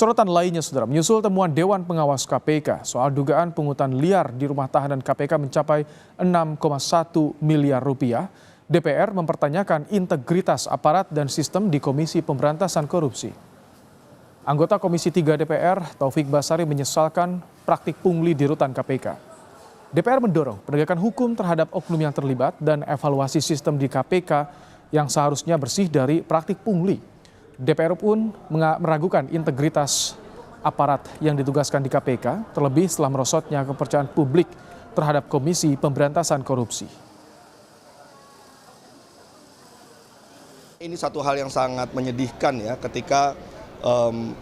Sorotan lainnya, saudara, menyusul temuan Dewan Pengawas KPK soal dugaan pungutan liar di rumah tahanan KPK mencapai 6,1 miliar rupiah, DPR mempertanyakan integritas aparat dan sistem di Komisi Pemberantasan Korupsi. Anggota Komisi 3 DPR, Taufik Basari, menyesalkan praktik pungli di rutan KPK. DPR mendorong penegakan hukum terhadap oknum yang terlibat dan evaluasi sistem di KPK yang seharusnya bersih dari praktik pungli. DPR pun meragukan integritas aparat yang ditugaskan di KPK, terlebih setelah merosotnya kepercayaan publik terhadap Komisi Pemberantasan Korupsi. Ini satu hal yang sangat menyedihkan ya, ketika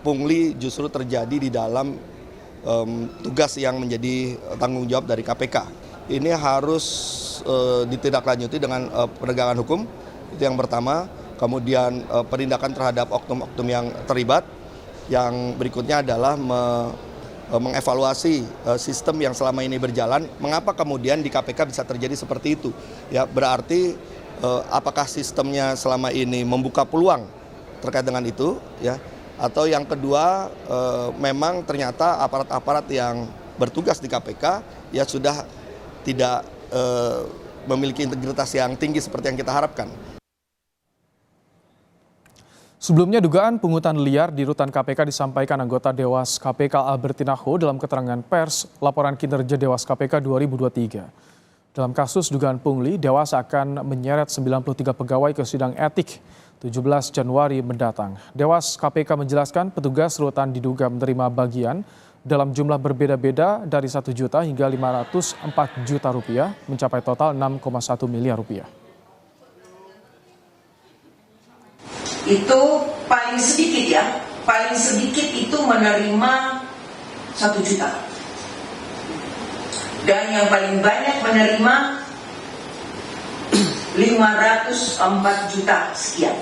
pungli justru terjadi di dalam tugas yang menjadi tanggung jawab dari KPK. Ini harus ditindaklanjuti dengan penegakan hukum, itu yang pertama. Kemudian penindakan terhadap oknum-oknum yang terlibat. Yang berikutnya adalah mengevaluasi sistem yang selama ini berjalan. Mengapa kemudian di KPK bisa terjadi seperti itu? Ya, berarti apakah sistemnya selama ini membuka peluang terkait dengan itu? Ya, atau yang kedua, memang ternyata aparat-aparat yang bertugas di KPK ya sudah tidak memiliki integritas yang tinggi seperti yang kita harapkan. Sebelumnya, dugaan pungutan liar di rutan KPK disampaikan anggota Dewas KPK Albertina Ho dalam keterangan pers laporan kinerja Dewas KPK 2023. Dalam kasus dugaan pungli, Dewas akan menyeret 93 pegawai ke sidang etik 17 Januari mendatang. Dewas KPK menjelaskan petugas rutan diduga menerima bagian dalam jumlah berbeda-beda dari 1 juta hingga 504 juta rupiah, mencapai total 6,1 miliar rupiah. Itu paling sedikit ya, paling sedikit itu menerima 1 juta. Dan yang paling banyak menerima 504 juta sekian.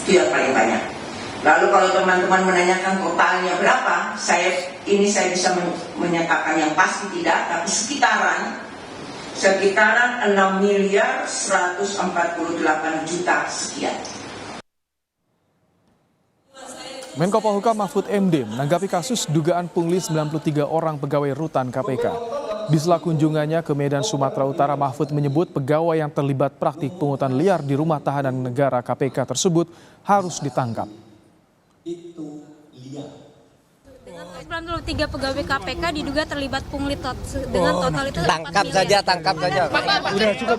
Itu yang paling banyak. Lalu kalau teman-teman menanyakan totalnya berapa, saya bisa menyatakan yang pasti tidak, tapi sekitaran 6 miliar 148 juta sekian. Menko Polhukam Mahfud MD menanggapi kasus dugaan pungli 93 orang pegawai rutan KPK. Di sela kunjungannya ke Medan, Sumatera Utara, Mahfud menyebut pegawai yang terlibat praktik pungutan liar di rumah tahanan negara KPK tersebut harus ditangkap. Itu liar. Dengan 93 pegawai KPK diduga terlibat pungli dengan total itu tangkap saja. Udah cukup.